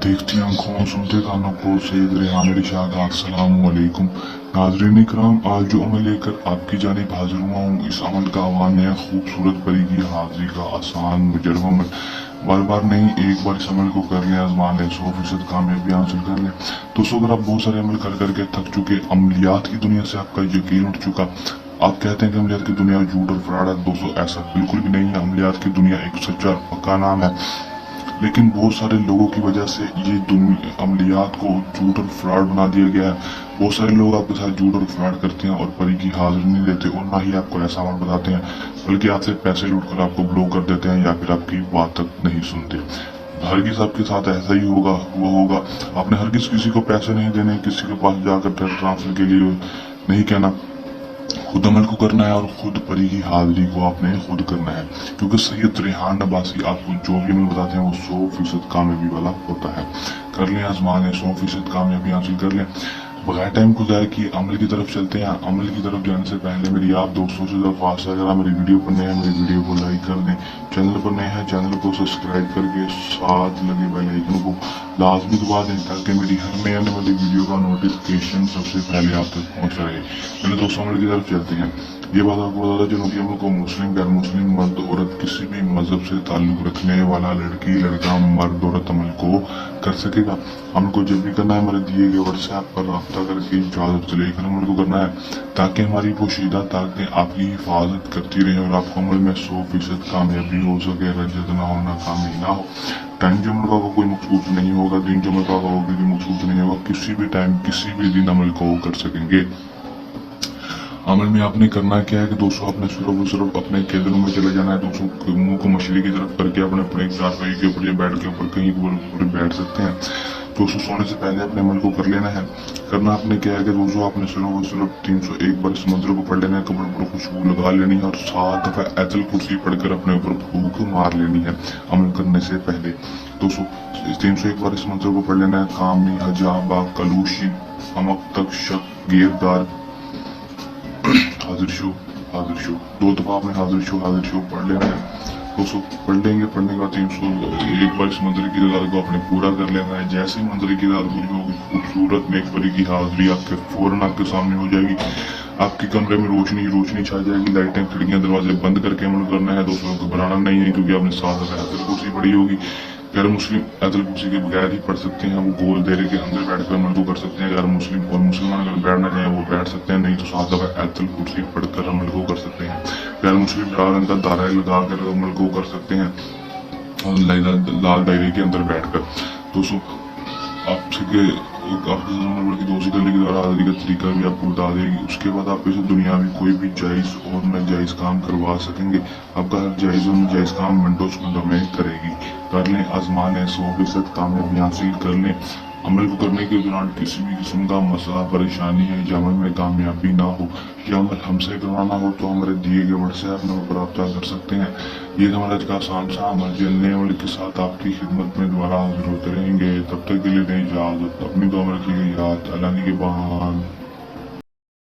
देखती आंखों सुनते कानों को सैयद रेहान इरशाद अस्सलाम वालेकुम। नाज़रीन इकराम, आज जो अमल लेकर आपकी जानिब हाजिर हुआ हूँ, इस अमल का आह्वान है खूबसूरत परी की हाजिरी का आसान मुजरब अमल। बार बार नहीं, एक बार इस अमल को कर लें, आजमान लें, 100% कामयाबी हासिल कर लें। दोस्तों, अगर आप बहुत सारे अमल कर करके थक चुके, अमलियात की दुनिया से आपका यकीन उठ चुका, आप कहते हैं कि अमलियात की दुनिया झूठ और फ्रॉड है। दोस्तों, ऐसा बिल्कुल भी नहीं है। अमलियात की दुनिया एक सच्चा और पक्का नाम है, लेकिन बहुत सारे लोगों की वजह से ये अमलियात को झूठ और फ्रॉड बना दिया गया है। बहुत सारे लोग आपके साथ झूठ और फ्रॉड करते हैं और परी की हाजिरी नहीं देते, और ना ही आपको ऐसा अमल बताते हैं, बल्कि आपसे पैसे लूट कर आपको ब्लॉक कर देते हैं या फिर आपकी बात तक नहीं सुनते। हर किसी आपके साथ ऐसा ही होगा, वो होगा। आपने हर किसी को पैसे नहीं देने, किसी के पास जाकर ट्रांसफर के लिए नहीं कहना, खुद अमल को करना है और खुद परी की हाजिरी को आपने खुद करना है, क्योंकि सैयद रेहान अब्बासी आपको जो भी अमल बताते हैं वो 100% कामयाबी वाला होता है। कर लें, आजमान है, 100% कामयाबी हासिल कर लें। बगैर टाइम को ज़ाया किए अमल की तरफ चलते हैं। अमल की तरफ जाने से पहले मेरी आप दोस्तों से दरख्वास्त है, अगर आप मेरी वीडियो पर नए हैं, मेरी वीडियो को लाइक कर दें। चैनल पर नए हैं, चैनल को सब्सक्राइब करके साथ लगे बेल आइकन को लाजमी दबा दें, ताकि मेरी हर नए आने वाली वीडियो का नोटिफिकेशन सबसे पहले आप तक पहुँच रहे। चलिए दोस्तों, अमल की तरफ चलते हैं। ये बात आपको बता दें, जनूबी अमल को मुस्लिम, गैर मुस्लिम, मर्द, औरत, किसी भी मजहब से ताल्लुक रखने वाला लड़की, लड़का, मर्द, औरत अमल को कर सकेगा। अमल को जब भी करना है, हमारे दिए गए व्हाट्सएप पर रब्ता करके इजाजत से लेकर अमल को करना है, ताकि हमारी पोशीदा ताकतें आपकी हिफाजत करती रहें और आपको अमल में 100% कामयाबी हो सके, रजत ना हो, नाकामी ना हो। टाइम जमल का कोई मखसूस नहीं होगा, दिन जमल का कोई मखसूस नहीं होगा। किसी भी टाइम, किसी भी दिन अमल को कर सकेंगे। अमल में आपने करना क्या है कि दोस्तों, आपने सिर्फ अपने केंद्रों में चले जाना है। दोस्तों, मुंह को मछली की तरफ करके अपने अपने चारपाई के ऊपर या बेड के ऊपर कहीं पर बैठ सकते हैं। दोस्तों, सोने से पहले अपने अमल को कर लेना है। करना आपने क्या है कि दोस्तों, आपने सिर्फ 301 बार इस मंत्र को पढ़ लेना है, कमर पर खुशबू लगा लेनी है और 7 दफा आयतुल कुर्सी पढ़कर अपने ऊपर फूंक मार लेनी है अमल करने से पहले। दोस्तों, 301 बार इस मंत्र को पढ़ लेना है। कामी, हजाबा, कलूशी, अमक तक, शक, गेरदार, हाजिर शो, हाजिर शो। 2 दफा आपने हाजिर शो पढ़ लेना है। दोस्तों, पढ़ लेंगे, पढ़ने का 301 बार इस मंत्र की तादाद को आपने पूरा कर लेना है। जैसे ही मंत्र की तादाद पूरी होगी, खूबसूरत नेक परी की हाजिरी आपके फौरन आपके सामने हो जाएगी। आपके कमरे में रोशनी छा जाएगी। लाइटें, खिड़कियां, दरवाजे बंद करके अमल करना है। दोस्तों, घबराना नहीं है, क्योंकि आपने 7 दफा आयतुल कुर्सी पढ़ी होगी। गैर मुस्लिम आयतुल कुर्सी के बगैर ही पढ़ सकते हैं, वो गोल दायरे के अंदर बैठकर अमल को कर सकते हैं। गैर मुस्लिम और मुसलमान अगर बैठना चाहें वो बैठ सकते हैं, नहीं तो 7 दफा आयतुल कुर्सी पढ़कर अमल को कर सकते हैं। गैर मुस्लिम लाल रंग का दायरा लगा कर अमल को कर सकते हैं, लाल दायरे के अंदर बैठकर। दोस्तों, आपके की दोस्ती करने की आज़ादी का तरीका भी आपको बता देगी। उसके बाद आप इसे दुनिया में कोई भी जायज़ और नाजायज़ काम करवा सकेंगे। आपका हर जायज़ और नाजायज़ काम मिनटों सेकंडों में करेगी। कर लें, आजमान है, 100% कामयाबी हासिल कर लें। अमल को करने के दौरान किसी भी किस्म का मसला, परेशानी है या अमल में कामयाबी ना हो या अमल हमसे करवाना हो, तो हमारे दिए गए व्हाट्सएप नंबर पर रब्ता कर सकते हैं। ये हमारा आज का आसान सा अमल, जलने अमल के साथ आपकी खिदमत में दोबारा हाजिर होते रहेंगे। तब तक के लिए दें इजाज़त। अपनी दुआ में रखिएगा याद। अल्लाह के बाद।